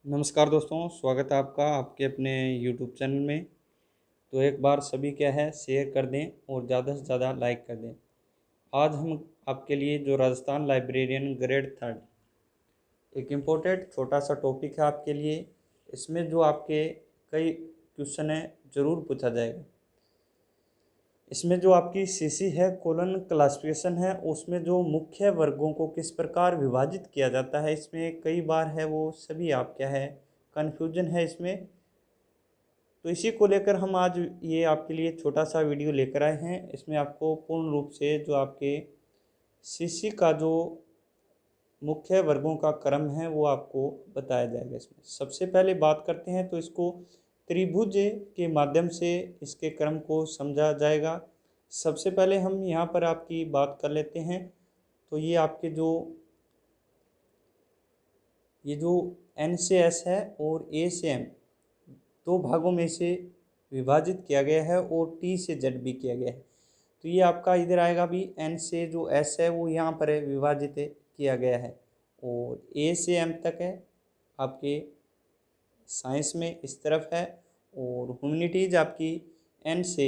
नमस्कार दोस्तों, स्वागत है आपका आपके अपने यूट्यूब चैनल में। तो एक बार सभी क्या है शेयर कर दें और ज़्यादा से ज़्यादा लाइक कर दें। आज हम आपके लिए जो राजस्थान लाइब्रेरियन ग्रेड थर्ड एक इम्पोर्टेंट छोटा सा टॉपिक है आपके लिए। इसमें जो आपके कई क्वेश्चन है ज़रूर पूछा जाएगा। इसमें जो आपकी सीसी है कॉलन क्लासिफिकेशन है, उसमें जो मुख्य वर्गों को किस प्रकार विभाजित किया जाता है, इसमें कई बार है वो सभी आप क्या है कन्फ्यूजन है इसमें। तो इसी को लेकर हम आज ये आपके लिए छोटा सा वीडियो लेकर आए हैं। इसमें आपको पूर्ण रूप से जो आपके सीसी का जो मुख्य वर्गों का क्रम है वो आपको बताया जाएगा। इसमें सबसे पहले बात करते हैं तो इसको त्रिभुज के माध्यम से इसके क्रम को समझा जाएगा। सबसे पहले हम यहाँ पर आपकी बात कर लेते हैं। तो ये आपके जो एन से एस है और ए से एम दो भागों में से विभाजित किया गया है और टी से जेड भी किया गया है। तो ये आपका इधर आएगा भी एन से जो एस है वो यहाँ पर है विभाजित किया गया है और ए से एम तक है आपके साइंस में इस तरफ है और ह्यूमैनिटीज आपकी एन से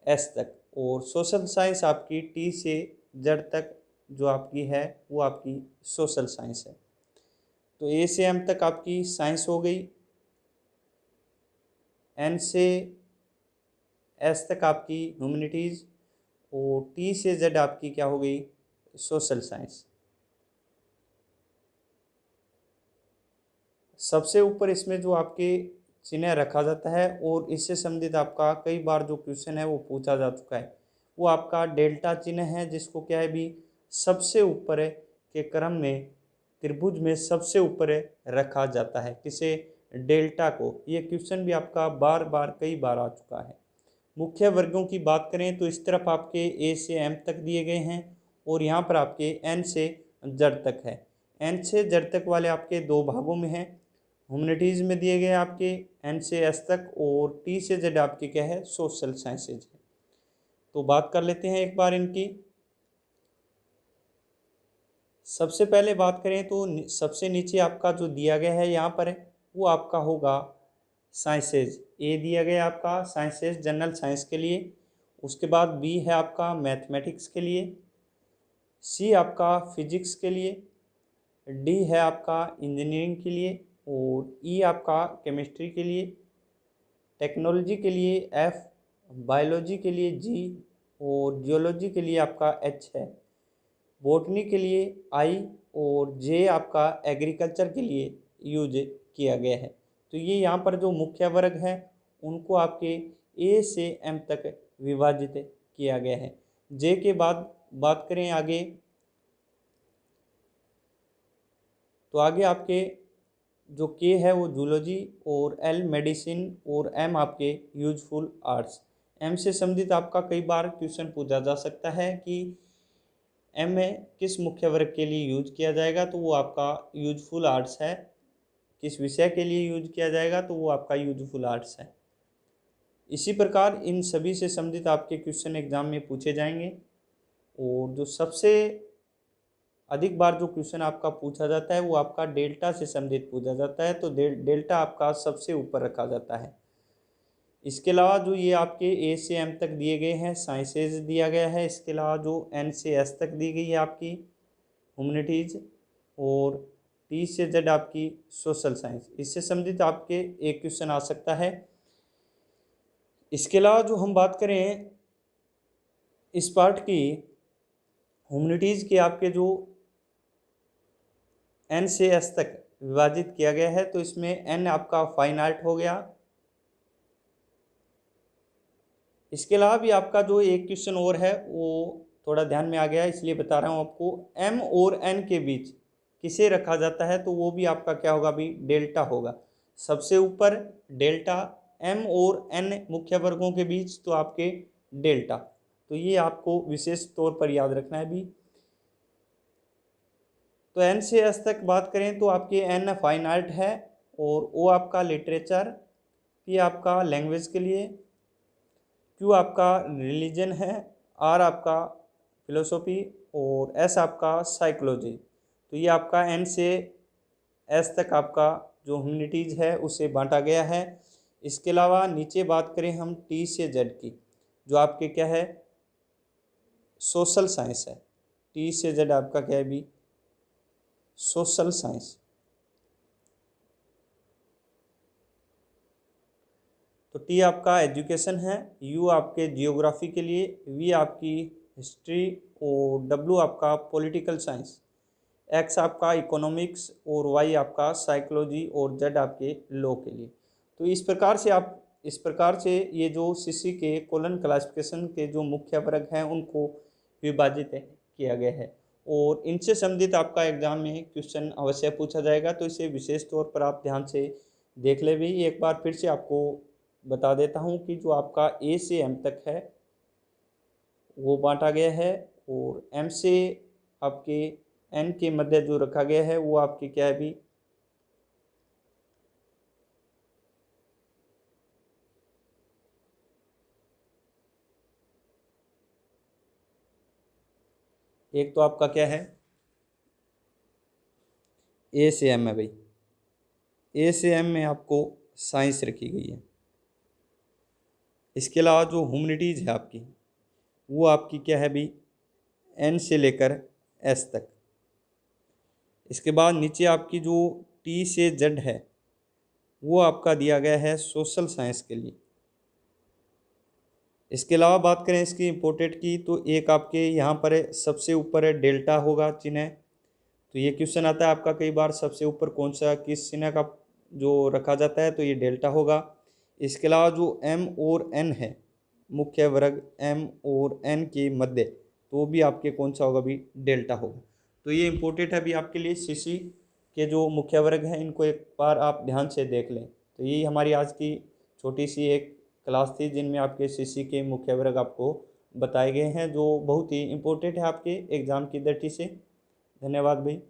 एस तक और सोशल साइंस आपकी टी से जेड तक जो आपकी है वो आपकी सोशल साइंस है। तो ए से एम तक आपकी साइंस हो गई, एन से एस तक आपकी ह्यूमैनिटीज़ और टी से जेड आपकी क्या हो गई सोशल साइंस। सबसे ऊपर इसमें जो आपके चिन्ह रखा जाता है और इससे संबंधित आपका कई बार जो क्वेश्चन है वो पूछा जा चुका है, वो आपका डेल्टा चिन्ह है, जिसको क्या है भी सबसे ऊपर है के क्रम में त्रिभुज में सबसे ऊपर रखा जाता है। किसे? डेल्टा को। ये क्वेश्चन भी आपका बार बार कई बार आ चुका है। मुख्य वर्गों की बात करें तो इस तरफ आपके ए से एम तक दिए गए हैं और यहाँ पर आपके एन से जेड तक है। एन से जेड तक वाले आपके दो भागों में हैं। ह्यूमैनिटीज़ में दिए गए आपके एन से एस तक और टी से जेड आपके क्या है सोशल साइंसेज है। तो बात कर लेते हैं एक बार इनकी। सबसे पहले बात करें तो सबसे नीचे आपका जो दिया गया है यहाँ पर वो आपका होगा साइंसेज। ए दिया गया आपका साइंसेज जनरल साइंस के लिए। उसके बाद बी है आपका मैथमेटिक्स के लिए, सी आपका फिजिक्स के लिए, डी है आपका इंजीनियरिंग के लिए और ई आपका केमिस्ट्री के लिए, टेक्नोलॉजी के लिए एफ, बायोलॉजी के लिए जी और जियोलॉजी के लिए आपका एच है, बॉटनी के लिए आई और जे आपका एग्रीकल्चर के लिए यूज किया गया है। तो ये यहाँ पर जो मुख्य वर्ग हैं उनको आपके ए से एम तक विभाजित किया गया है। जे के बाद बात करें आगे तो आगे आपके जो के है वो जूलॉजी और एल मेडिसिन और एम आपके यूजफुल आर्ट्स। एम से संबंधित आपका कई बार क्वेश्चन पूछा जा सकता है कि एम में किस मुख्य वर्ग के लिए यूज किया जाएगा, तो वो आपका यूजफुल आर्ट्स है। किस विषय के लिए यूज किया जाएगा, तो वो आपका यूजफुल आर्ट्स है। इसी प्रकार इन सभी से संबंधित आपके क्वेश्चन एग्जाम में पूछे जाएंगे और जो सबसे अधिक बार जो क्वेश्चन आपका पूछा जाता है वो आपका डेल्टा से संबंधित पूछा जाता है। तो डेल्टा आपका सबसे ऊपर रखा जाता है। इसके अलावा जो ये आपके ए से एम तक दिए गए हैं साइंसेज दिया गया है। इसके अलावा जो एन से एस तक दी गई है आपकी ह्यूमैनिटीज और टी से जेड आपकी सोशल साइंस, इससे संबंधित आपके एक क्वेश्चन आ सकता है। इसके अलावा जो हम बात करें इस पार्ट की ह्यूमैनिटीज के आपके जो एन से एस तक विभाजित किया गया है, तो इसमें एन आपका फाइन आर्ट हो गया। इसके अलावा भी आपका जो एक क्वेश्चन और है वो थोड़ा ध्यान में आ गया, इसलिए बता रहा हूँ आपको। एम और एन के बीच किसे रखा जाता है, तो वो भी आपका क्या होगा भी डेल्टा होगा। सबसे ऊपर डेल्टा, एम और एन मुख्य वर्गों के बीच तो आपके डेल्टा। तो ये आपको विशेष तौर पर याद रखना है भी। तो एन से एस तक बात करें तो आपके एन फाइन आर्ट है और ओ आपका लिटरेचर, पी आपका लैंग्वेज के लिए, क्यू आपका रिलीजन है, आर आपका फिलोसॉफी और एस आपका साइकोलॉजी। तो ये आपका एन से एस तक आपका जो ह्यूमैनिटीज़ है उसे बांटा गया है। इसके अलावा नीचे बात करें हम टी से जेड की, जो आपके क्या है सोशल साइंस है। टी से जेड आपका क्या है भी सोशल साइंस। तो टी आपका एजुकेशन है, यू आपके जियोग्राफी के लिए, वी आपकी हिस्ट्री और डब्ल्यू आपका पॉलिटिकल साइंस, एक्स आपका इकोनॉमिक्स और वाई आपका साइकोलॉजी और जेड आपके लॉ के लिए। तो इस प्रकार से ये जो सीसी के कोलन क्लासिफिकेशन के जो मुख्य वर्ग हैं उनको विभाजित किया गया है और इनसे संबंधित आपका एग्जाम में क्वेश्चन अवश्य पूछा जाएगा। तो इसे विशेष तौर पर आप ध्यान से देख ले। भी एक बार फिर से आपको बता देता हूँ कि जो आपका ए से एम तक है वो बांटा गया है और एम से आपके एन के मध्य जो रखा गया है वो आपके क्या है भी एक तो आपका क्या है ए से एम है भाई। ए से एम में आपको साइंस रखी गई है। इसके अलावा जो ह्यूमैनिटीज़ है आपकी वो आपकी क्या है भी एन से लेकर एस तक। इसके बाद नीचे आपकी जो टी से जेड है वो आपका दिया गया है सोशल साइंस के लिए। इसके अलावा बात करें इसकी इम्पोर्टेंट की तो एक आपके यहाँ पर है, सबसे ऊपर है डेल्टा होगा चिन्ह। तो ये क्वेश्चन आता है आपका कई बार, सबसे ऊपर कौन सा किस चिन्ह का जो रखा जाता है, तो ये डेल्टा होगा। इसके अलावा जो एम और एन है, मुख्य वर्ग एम और एन के मध्य, तो वो भी आपके कौन सा होगा भी डेल्टा होगा। तो ये इम्पोर्टेंट है अभी आपके लिए सीसी के जो मुख्य वर्ग हैं इनको एक बार आप ध्यान से देख लें। तो यही हमारी आज की छोटी सी एक क्लास थी जिनमें आपके सीसी के मुख्य वर्ग आपको बताए गए हैं जो बहुत ही इम्पोर्टेंट है आपके एग्ज़ाम की दृष्टि से। धन्यवाद भाई।